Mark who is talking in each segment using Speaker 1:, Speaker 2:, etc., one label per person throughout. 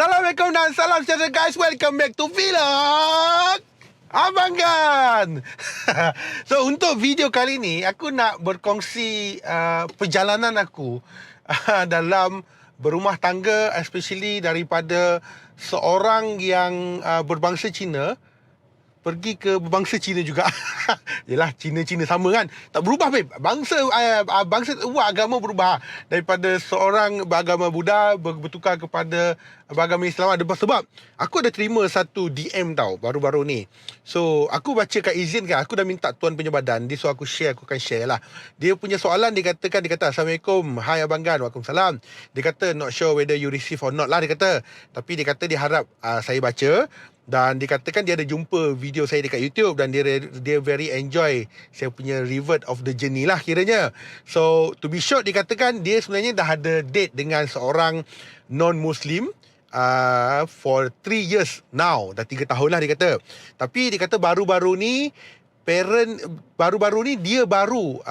Speaker 1: Assalamualaikum dan salam sejahtera guys. Welcome back to Vlog Abang Gan. So untuk video kali ni aku nak berkongsi perjalanan aku dalam berumah tangga, especially daripada seorang yang berbangsa Cina pergi ke berbangsa Cina juga. Yelah, Cina-Cina sama kan. Tak berubah babe. Bangsa agama berubah. Daripada seorang beragama Buddha bertukar kepada beragama Islam. Ada sebab aku ada terima satu DM tau baru-baru ni. So aku baca kat izin kan. Aku dah minta tuan punya badan. Dia suruh aku akan share lah. Dia punya soalan dia kata Assalamualaikum. Hai Abang Gan. Waalaikumsalam. Dia kata not sure whether you receive or not lah dia kata. Tapi dia kata dia harap saya baca. Dan dikatakan dia ada jumpa video saya dekat YouTube dan dia very enjoy saya punya revert of the journey lah kiranya. So to be short, dikatakan dia sebenarnya dah ada date dengan seorang non-Muslim for 3 years now. Dah 3 tahun lah dia kata. Tapi dia kata baru-baru ni dia baru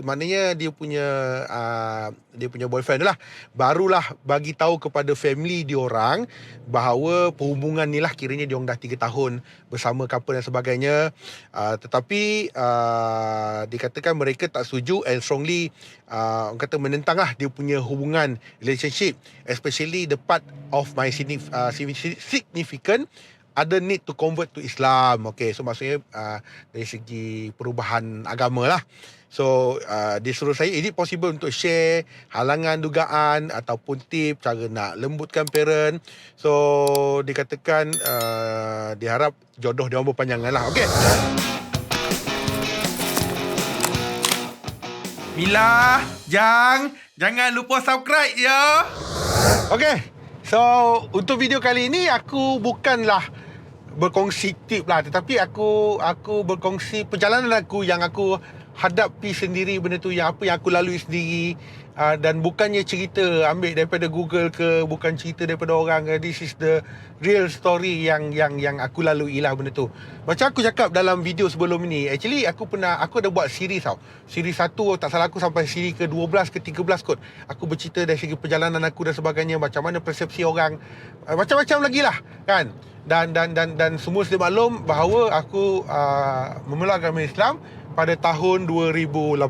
Speaker 1: maknanya dia punya boyfriend lah barulah bagi tahu kepada family diorang bahawa perhubungan ni lah kiranya diorang dah 3 tahun bersama couple dan sebagainya, tetapi dikatakan mereka tak setuju and strongly orang kata menentang lah dia punya hubungan relationship, especially the part of my significant ada need to convert to Islam. Okay, so maksudnya dari segi perubahan agama lah. So dia suruh saya, is it possible untuk share halangan dugaan ataupun tip cara nak lembutkan parent. So dikatakan diharap jodoh dia orang berpanjangan lah. Okay, Mila, jangan lupa subscribe ya. Okay, so untuk video kali ini aku bukanlah berkongsi tip lah, tetapi aku berkongsi perjalanan aku yang aku hadapi sendiri, benda tu yang apa yang aku lalui sendiri, dan bukannya cerita ambil daripada Google ke, bukan cerita daripada orang ke. This is the real story yang aku lalui lah benda tu. Macam aku cakap dalam video sebelum ni, actually aku ada buat series tau. Series 1 tak salah aku sampai series ke 12 ke 13 kot. Aku bercerita dari segi perjalanan aku dan sebagainya, macam mana persepsi orang, macam-macam lagi lah kan. Dan semua sedia maklum bahawa aku memeluk agama Islam pada tahun 2018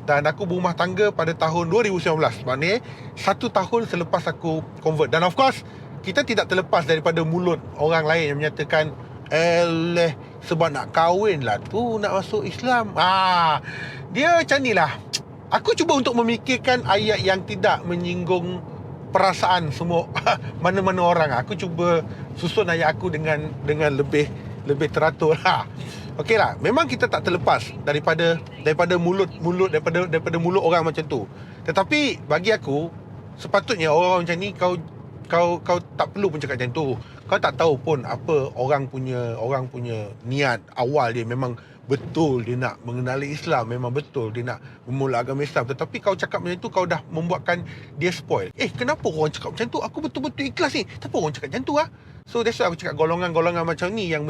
Speaker 1: dan aku berumah tangga pada tahun 2019. Maknanya 1 tahun selepas aku convert. Dan of course kita tidak terlepas daripada mulut orang lain yang menyatakan sebab nak kahwin lah tu nak masuk Islam. Dia macam ni lah. Aku cuba untuk memikirkan ayat yang tidak menyinggung perasaan semua mana-mana orang. Aku cuba susun ayat aku dengan lebih teratur lah. Okey lah, memang kita tak terlepas daripada mulut daripada mulut orang macam tu. Tetapi bagi aku sepatutnya orang macam ni kau tak perlu pun cakap macam tu. Kau tak tahu pun apa orang punya niat awal dia. Memang betul dia nak mengenali Islam, memang betul dia nak memulai agama Islam, tetapi kau cakap macam tu kau dah membuatkan dia spoil. Kenapa orang cakap macam tu? Aku betul-betul ikhlas ni, tapi orang cakap macam tu lah. So that's why aku cakap golongan-golongan macam ni yang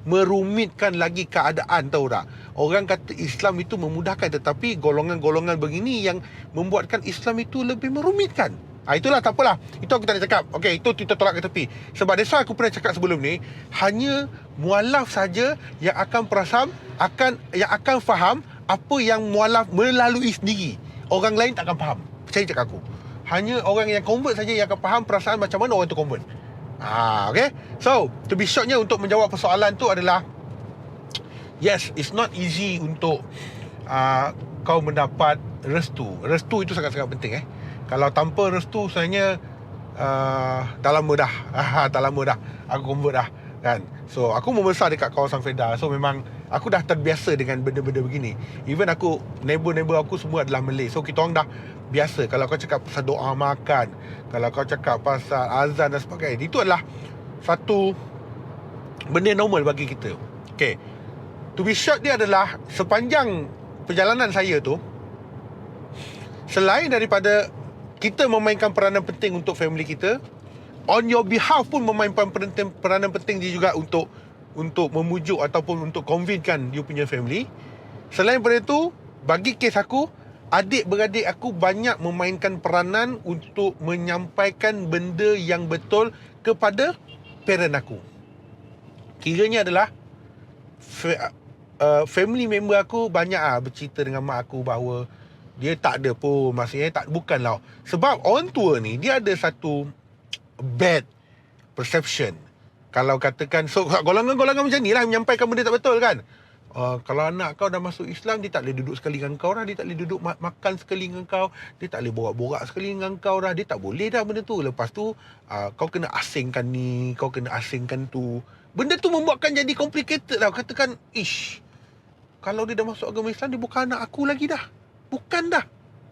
Speaker 1: merumitkan lagi keadaan, tahu tak? Orang kata Islam itu memudahkan, tetapi golongan-golongan begini yang membuatkan Islam itu lebih merumitkan. Itulah, tak apalah. Itu aku tak nak cakap. Okey, itu kita tolak ke tepi. Sebab that's why aku pernah cakap sebelum ni, hanya mualaf saja yang akan faham apa yang mualaf melalui sendiri. Orang lain tak akan faham. Percaya cakap aku. Hanya orang yang convert saja yang akan faham perasaan macam mana orang tu convert. Okay. So, to be shortnya, untuk menjawab persoalan tu adalah, yes, it's not easy untuk kau mendapat restu. Restu itu sangat-sangat penting. Kalau tanpa restu sebenarnya dah lama dah aku convert dah kan. So aku membesar dekat kawasan Fedah. So memang aku dah terbiasa dengan benda-benda begini. Even aku, neighbor aku semua adalah Malay. So kita orang dah biasa. Kalau kau cakap pasal doa makan, kalau kau cakap pasal azan dan sebagainya, itu adalah satu benda normal bagi kita. Okay, to be short, dia adalah sepanjang perjalanan saya tu, selain daripada kita memainkan peranan penting untuk family kita, on your behalf pun memainkan peranan penting dia juga untuk memujuk ataupun untuk convincekan you punya family. Selain daripada itu, bagi kes aku adik-beradik aku banyak memainkan peranan untuk menyampaikan benda yang betul kepada parent aku. Kiranya adalah family member aku banyak bercerita dengan mak aku bahawa dia tak ada pun, maksudnya bukanlah. Sebab orang tua ni dia ada satu bad perception. Kalau katakan, so golongan-golongan macam ni lah menyampaikan benda tak betul kan. Kalau anak kau dah masuk Islam, dia tak boleh duduk sekali dengan kau dah. Dia tak boleh duduk makan sekali dengan kau. Dia tak boleh borak-borak sekali dengan kau dah. Dia tak boleh dah benda tu. Lepas tu kau kena asingkan ni, kau kena asingkan tu. Benda tu membuatkan jadi complicated lah. Katakan, kalau dia dah masuk agama Islam, dia bukan anak aku lagi dah. Bukan dah.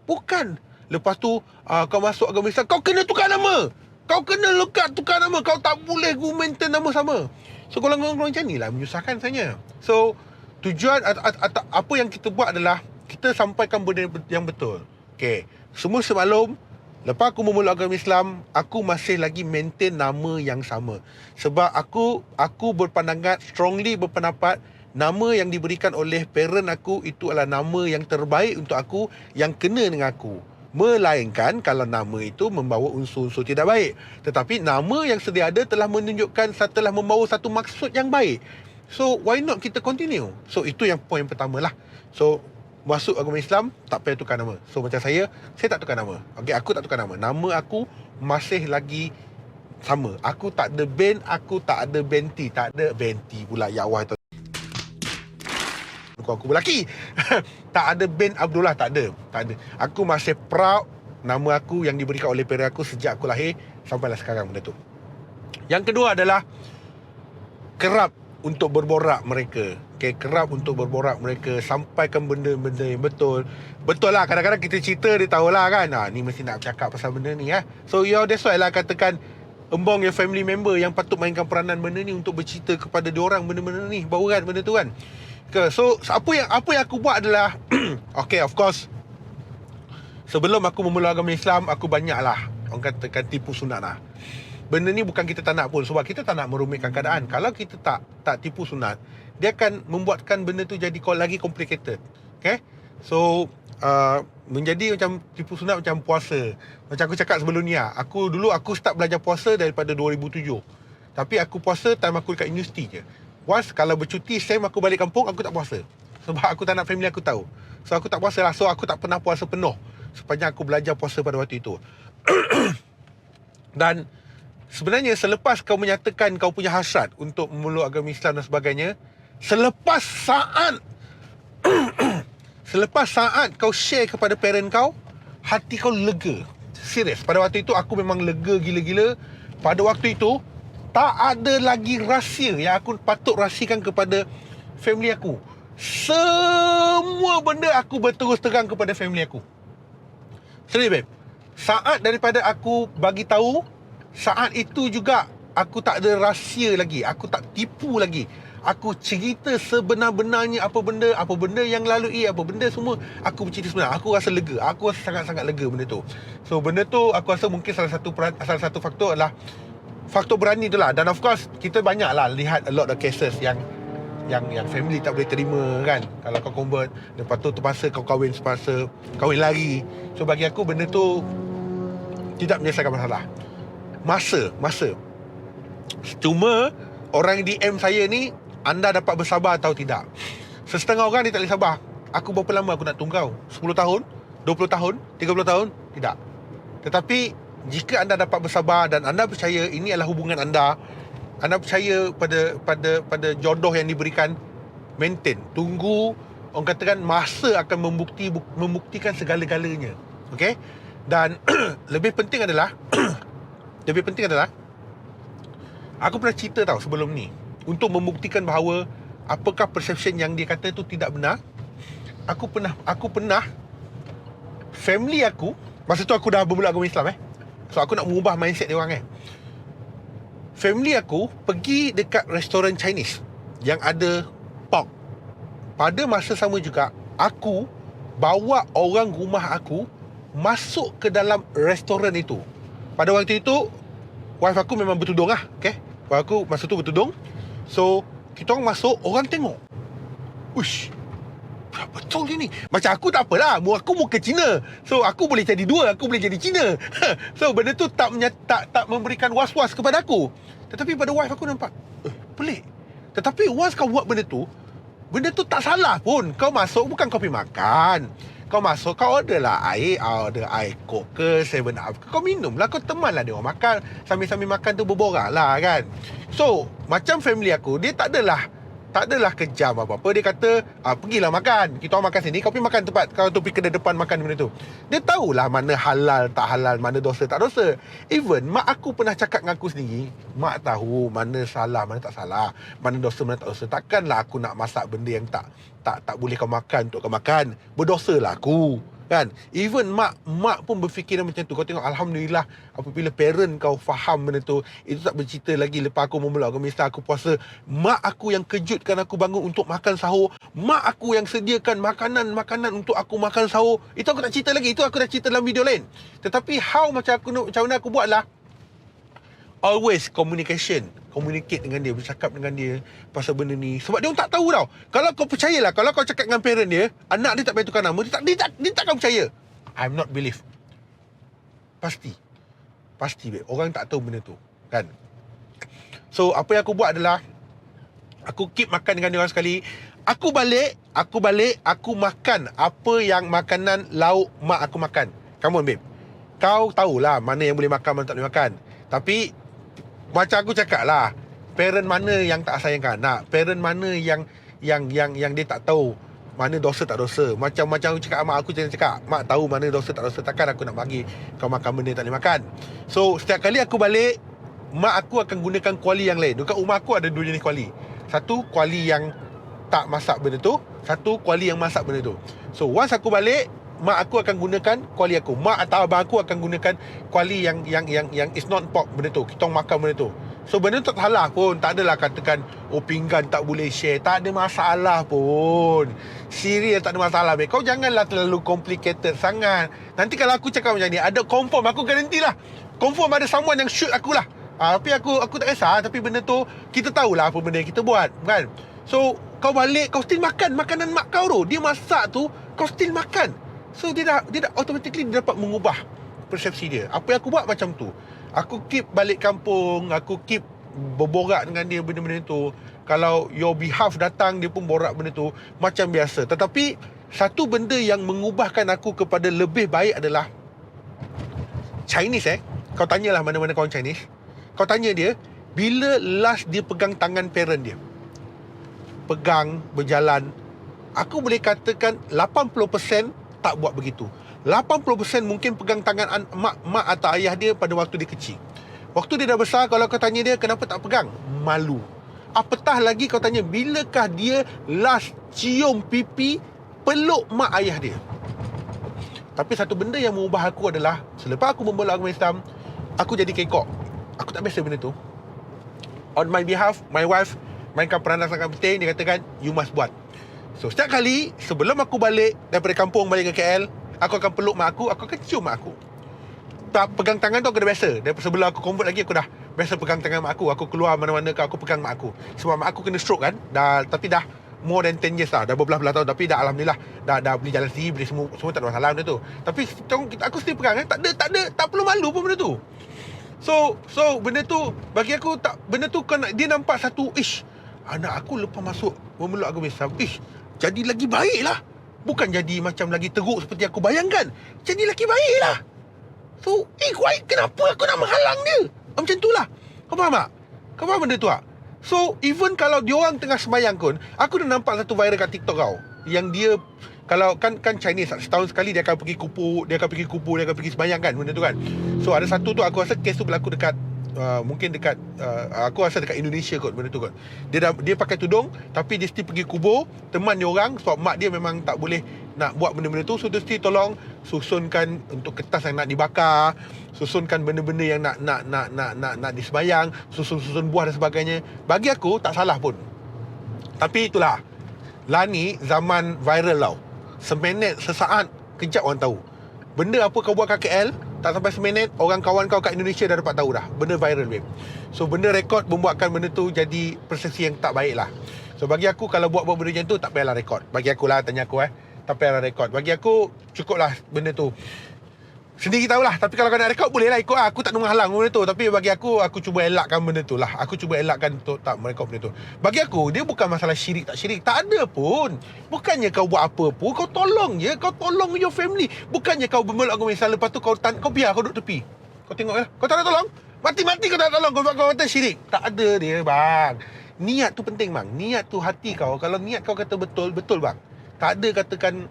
Speaker 1: Bukan. Lepas tu kau masuk agama Islam, kau kena tukar nama. Kau kena tukar nama. Kau tak boleh maintain nama sama. So golongan-golongan macam ni lah menyusahkan sebenarnya. So tujuan apa yang kita buat adalah kita sampaikan benda yang betul. Okay, semua semaklum, lepas aku memeluk agama Islam, aku masih lagi maintain nama yang sama. Sebab aku strongly berpendapat nama yang diberikan oleh parent aku itu adalah nama yang terbaik untuk aku, yang kena dengan aku. Melainkan kalau nama itu membawa unsur-unsur tidak baik. Tetapi nama yang sedia ada telah menunjukkan, telah membawa satu maksud yang baik. So why not kita continue? So itu yang poin pertama lah. So masuk agama Islam, tak payah tukar nama. So macam saya tak tukar nama. Okay, aku tak tukar nama. Nama aku masih lagi sama. Aku tak ada Ben, aku tak ada Benti. Tak ada Benti pula, ya Allah. Aku berlaki. Tak ada Ben Abdullah, tak ada. Aku masih proud nama aku yang diberikan oleh parents aku sejak aku lahir sampailah sekarang benda tu. Yang kedua adalah kerap untuk berborak mereka. Okay, kerap untuk berborak mereka, sampaikan benda-benda yang betul. Betul lah, kadang-kadang kita cerita dia tahulah kan, ni mesti nak cakap pasal benda ni So that's why lah katakan embong your family member yang patut mainkan peranan benda ni untuk bercerita kepada diorang benda-benda ni, baru kan benda tu kan. Okay, so apa yang aku buat adalah okay, of course sebelum aku memeluk agama Islam, aku banyaklah orang katakan tipu sunat lah. Benda ni bukan kita tak nak pun, sebab kita tak nak merumitkan keadaan. Kalau kita tak tipu sunat, dia akan membuatkan benda tu jadi lagi complicated. Okay, so menjadi macam tipu sunat macam puasa. Macam aku cakap sebelum ni aku start belajar puasa daripada 2007. Tapi aku puasa time aku dekat universiti je. Once kalau bercuti sem aku balik kampung, aku tak puasa. Sebab aku tak nak family aku tahu. So aku tak puasa lah. So aku tak pernah puasa penuh sepanjang aku belajar puasa pada waktu itu. Dan sebenarnya selepas kau menyatakan kau punya hasrat untuk memeluk agama Islam dan sebagainya, selepas saat kau share kepada parent kau, hati kau lega. Serius, pada waktu itu aku memang lega gila-gila. Pada waktu itu tak ada lagi rahsia yang aku patut rahsiakan kepada family aku. Semua benda aku berterus terang kepada family aku. Serius babe, saat daripada aku bagi tahu, saat itu juga aku tak ada rahsia lagi. Aku tak tipu lagi. Aku cerita sebenar-benarnya apa benda yang lalui, apa benda semua aku bercerita sebenar. Aku rasa lega. Aku rasa sangat-sangat lega benda tu. So benda tu aku rasa mungkin salah satu faktor adalah faktor berani tu lah. Dan of course kita banyak lah lihat a lot of cases yang family tak boleh terima kan. Kalau kau convert, lepas tu terpaksa kau kahwin lari. So bagi aku benda tu tidak menyelesaikan masalah. Masa cuma orang DM saya ni, anda dapat bersabar atau tidak? Setengah orang dia tak boleh sabar. Aku berapa lama aku nak tunggu kau? 10 tahun? 20 tahun? 30 tahun? Tidak. Tetapi jika anda dapat bersabar dan anda percaya ini adalah hubungan anda percaya pada jodoh yang diberikan, maintain. Tunggu, orang katakan masa akan membuktikan segala-galanya. Okay? Dan lebih penting adalah aku pernah cerita tau sebelum ni, untuk membuktikan bahawa apakah perception yang dia kata tu tidak benar. Aku pernah family aku, masa tu aku dah bermula agama Islam so aku nak mengubah mindset dia orang family aku pergi dekat restoran Chinese yang ada pork. Pada masa sama juga aku bawa orang rumah aku masuk ke dalam restoran itu. Pada waktu itu wife aku memang bertudung okay? Wife aku masa tu bertudung. So kita orang masuk, orang tengok, uish, Betul je ni. Macam aku tak apalah, aku muka Cina. So aku boleh jadi dua, aku boleh jadi Cina. So benda tu tak memberikan was-was kepada aku. Tetapi pada wife aku nampak pelik. Tetapi once kau buat benda tu tak salah pun. Kau masuk bukan kau pergi makan. Kau masuk, kau order lah air, order air Coke ke 7up ke. Kau minum lah, kau teman lah dia orang makan. Sambil-sambil makan tu berborak lah kan. So macam family aku, dia tak adalah kejam apa-apa. Dia kata, pergilah makan. Kita orang makan sini, kau pergi makan tempat, kau tu pergi kedai depan makan benda tu. Dia tahulah mana halal, tak halal, mana dosa, tak dosa. Even mak aku pernah cakap dengan aku sendiri, mak tahu mana salah, mana tak salah, mana dosa, mana tak dosa. Takkanlah aku nak masak benda yang tak boleh kau makan untuk kau makan. Berdosalah aku. Kan? Even mak pun berfikiran macam tu. Kau tengok, Alhamdulillah, apabila parent kau faham benda tu, itu tak bercerita lagi lepas aku memeluk aku, misal aku puasa, mak aku yang kejutkan aku bangun untuk makan sahur, mak aku yang sediakan makanan untuk aku makan sahur. Itu aku tak cerita lagi. Itu aku dah cerita dalam video lain. Tetapi macam mana aku buat lah, always communicate dengan dia, bercakap dengan dia pasal benda ni. Sebab dia orang tak tahu tau. Kalau kau percayalah, kalau kau cakap dengan parent dia, anak dia tak payah tukar nama, dia takkan percaya. I'm not believe. Pasti babe, orang tak tahu benda tu kan. So apa yang aku buat adalah, aku keep makan dengan dia orang sekali. Aku balik, aku makan apa yang makanan lauk mak aku makan. Come on babe, kau tahulah mana yang boleh makan, mana tak boleh makan. Tapi macam aku cakap lah, parent mana yang tak sayangkan anak, parent mana yang dia tak tahu mana dosa tak dosa. Macam aku cakap, mak aku jangan cakap, mak tahu mana dosa tak dosa, takkan aku nak bagi kau makan benda tak boleh makan. So setiap kali aku balik, mak aku akan gunakan kuali yang lain. Dekat rumah aku ada dua jenis kuali. Satu kuali yang tak masak benda tu, satu kuali yang masak benda tu. So once aku balik, mak aku akan gunakan kuali aku. Mak atau abang aku akan gunakan kuali yang is not pork benda tu. Kita orang makan benda tu. So benda tu tak salah pun. Tak adalah katakan pinggan tak boleh share. Tak ada masalah pun. Serius tak ada masalah. Kau janganlah terlalu complicated sangat. Nanti kalau aku cakap macam ni, ada confirm, aku garanti lah, confirm ada someone yang shoot akulah. Tapi aku tak kisah. Tapi benda tu kita tahulah apa benda yang kita buat kan. So kau balik, kau still makan makanan mak kau tu. Dia masak tu, kau still makan. So dia dah automatically dia dapat mengubah persepsi dia. Apa yang aku buat macam tu. Aku keep balik kampung, aku keep berborak dengan dia benda-benda tu. Kalau your behalf datang, dia pun borak benda tu macam biasa. Tetapi satu benda yang mengubahkan aku kepada lebih baik adalah Chinese. Kau tanyalah mana-mana kawan Chinese, kau tanya dia, bila last dia pegang tangan parent dia, pegang, berjalan, aku boleh katakan 80% tak buat begitu. 80% mungkin pegang tangan mak atau ayah dia pada waktu dia kecil. Waktu dia dah besar, kalau kau tanya dia kenapa tak pegang, malu. Apatah lagi kau tanya, bilakah dia last cium pipi, peluk mak ayah dia. Tapi satu benda yang mengubah aku adalah, selepas aku membela agama Islam, aku jadi kekok. Aku tak biasa benda tu. On my behalf, my wife mainkan peranan sangat penting. Dia katakan, you must buat. So setiap kali sebelum aku balik daripada kampung balik ke KL, aku akan peluk mak aku akan cium mak aku. Tak pegang tangan tu aku dah biasa. Daripada sebelum aku convert lagi, aku dah biasa pegang tangan mak aku. Aku keluar mana-mana aku pegang mak aku. Sebab mak aku kena stroke kan. Tapi dah more than 10 years lah. Dah berbelah-belah tahun. Tapi dah Alhamdulillah Dah boleh jalan sendiri, boleh semua tak ada masalah benda tu. Tapi aku still pegang kan. Tak perlu malu pun benda tu. So benda tu bagi aku tak, benda tu kan dia nampak satu, anak aku lepas masuk memeluk agama Islam, jadi lagi baik lah. Bukan jadi macam lagi teruk seperti aku bayangkan. Jadi lagi baik lah. So, kenapa aku nak menghalang dia? Macam tu lah. Kau faham tak? Kau faham benda tu tak? So, even kalau diorang tengah sembahyang pun, aku dah nampak satu viral kat TikTok kau, yang dia, kalau kan Chinese, setahun sekali dia akan pergi kupu, dia akan pergi sembahyang kan, benda tu kan. So, ada satu tu, aku rasa kes tu berlaku dekat mungkin dekat aku rasa dekat Indonesia kot benda tu kot. Dia pakai tudung tapi dia still pergi kubur teman dia orang, sebab mak dia memang tak boleh nak buat benda-benda tu. So dia still tolong susunkan untuk kertas yang nak dibakar, susunkan benda-benda yang nak disembayang, susun buah dan sebagainya. Bagi aku tak salah pun. Tapi itulah, lah ni zaman viral tau. Seminit, sesaat, kejap orang tahu. Benda apa kau buat kat KL, tak sampai seminit, orang kawan kau kat Indonesia dah dapat tahu dah. Benda viral babe. So benda rekod membuatkan benda tu jadi persepsi yang tak baik lah. So bagi aku kalau buat-buat benda macam tu tak payahlah rekod. Bagi aku lah, tanya aku tak payahlah rekod. Bagi aku cukuplah benda tu. Sendiri tahulah. Tapi kalau kau nak rekod boleh lah ikut lah. Aku tak nak menghalang benda tu. Tapi bagi aku cuba elakkan benda tu lah. Aku cuba elakkan untuk tak merekod benda tu. Bagi aku dia bukan masalah syirik tak syirik. Tak ada pun. Bukannya kau buat apa pun, kau tolong je. Kau tolong your family. Bukannya kau bermelak kau misal, lepas tu kau biar kau duduk tepi. Kau tengok lah. Kau tak nak tolong, mati-mati kau tak nak tolong. Kau kata syirik. Tak ada dia bang. Niat tu penting bang. Niat tu hati kau. Kalau niat kau kata betul, betul bang. Tak ada katakan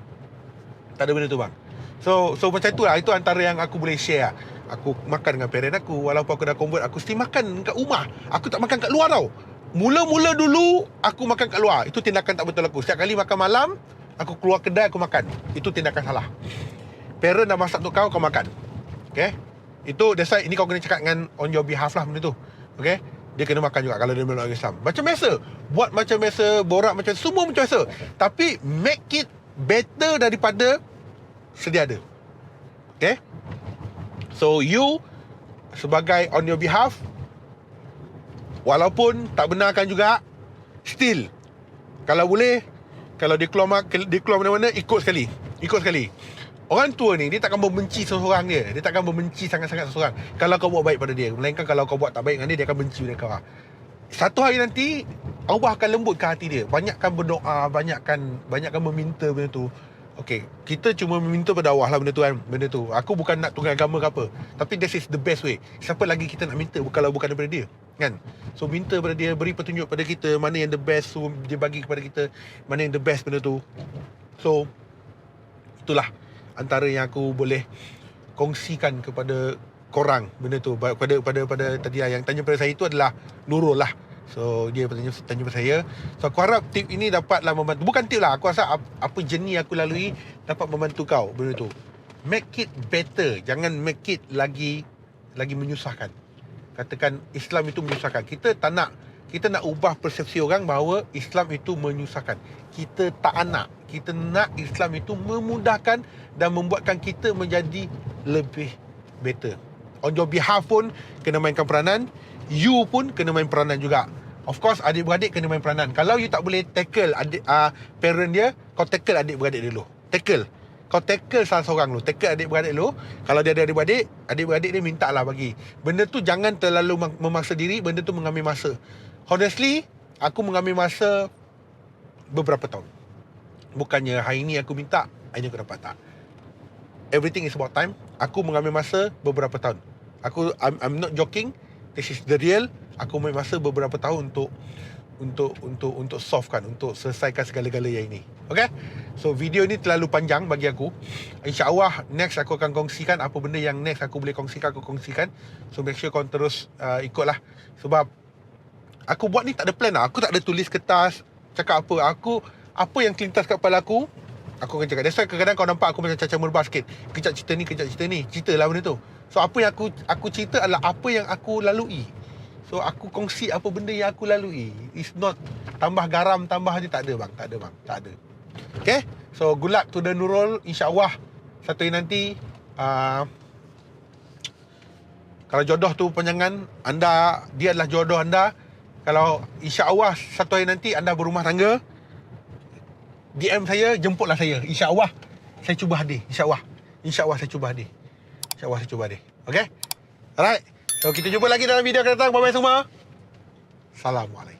Speaker 1: tak ada benda tu bang. So macam tu lah. Itu antara yang aku boleh share lah. Aku makan dengan parent aku. Walaupun aku dah convert, aku still makan kat rumah. Aku tak makan kat luar tau. Mula-mula dulu aku makan kat luar. Itu tindakan tak betul aku. Setiap kali makan malam, aku keluar kedai, aku makan. Itu tindakan salah. Parent dah masak untuk kau makan. Okay. Itu that's why ini kau kena cakap dengan on your behalf lah benda tu. Okay. Dia kena makan juga kalau dia meluk Islam. Macam biasa. Buat macam biasa, borak macam semua macam biasa. Tapi make it better daripada sedia ada. Okay. So you sebagai on your behalf, walaupun tak benarkan juga, still kalau boleh, kalau dia keluar mana-mana, ikut sekali. Orang tua ni, dia takkan membenci seseorang dia. Dia takkan membenci sangat-sangat seseorang kalau kau buat baik pada dia. Melainkan kalau kau buat tak baik dengan dia, dia akan benci dengan kau. Satu hari nanti Allah akan lembutkan hati dia. Banyakkan berdoa, banyakkan meminta benda tu. Okay, kita cuma meminta pada Allah lah benda tu kan. Benda tu, aku bukan nak tunggang agama ke apa, tapi this is the best way. Siapa lagi kita nak minta kalau bukan daripada dia kan? So minta pada dia, beri petunjuk pada kita mana yang the best. So dia bagi kepada kita mana yang the best benda tu. So itulah antara yang aku boleh kongsikan kepada korang benda tu. Pada tadi lah, yang tanya pada saya itu adalah Nurul lah. So dia tanya pada saya. So aku harap tip ini dapatlah membantu. Bukan tip lah, aku rasa apa jenis aku lalui dapat membantu kau benda tu. Make it better. Jangan make it lagi menyusahkan. Katakan Islam itu menyusahkan. Kita nak ubah persepsi orang bahawa Islam itu menyusahkan. Kita tak nak. Kita nak Islam itu memudahkan dan membuatkan kita menjadi lebih better. On your behalf pun kena mainkan peranan. You pun kena main peranan juga. Of course adik-beradik kena main peranan. Kalau you tak boleh tackle parent dia, kau tackle adik-beradik dulu. Kau tackle salah seorang dulu. Tackle adik-beradik dulu. Kalau dia ada adik-beradik dia minta lah bagi. Benda tu jangan terlalu memaksa diri. Benda tu mengambil masa. Honestly, aku mengambil masa beberapa tahun. Bukannya hari ni aku minta, hari ni aku dapat, tak. Everything is about time. Aku mengambil masa beberapa tahun. I'm not joking. This is the real. Aku mengambil masa beberapa tahun untuk solvekan, untuk selesaikan segala-gala yang ini. Okay. So video ni terlalu panjang bagi aku. InsyaAllah next aku akan kongsikan apa benda yang next aku boleh kongsikan, aku kongsikan. So make sure kau terus ikutlah. Sebab aku buat ni tak ada plan lah. Aku tak ada tulis kertas cakap apa yang terlintas kat kepala aku akan cakap. That's why kadang-kadang kau nampak aku macam cacah merbah sikit. Kejap cerita ni. Cerita lah benda tu. So apa yang aku cerita adalah apa yang aku lalui. So aku kongsi apa benda yang aku lalui. It's not tambah garam, tambah dia, tak ada bang. Tak ada. Okay. So good luck to the Nurul. InsyaAllah satu hari nanti kalau jodoh tu panjangan, dia adalah jodoh anda. Kalau insyaAllah satu hari nanti anda berumah tangga, DM saya, jemputlah saya. InsyaAllah saya cuba hadir. InsyaAllah saya cuba hadir. Okay. Alright. So kita jumpa lagi dalam video akan datang. Bye-bye semua. Assalamualaikum.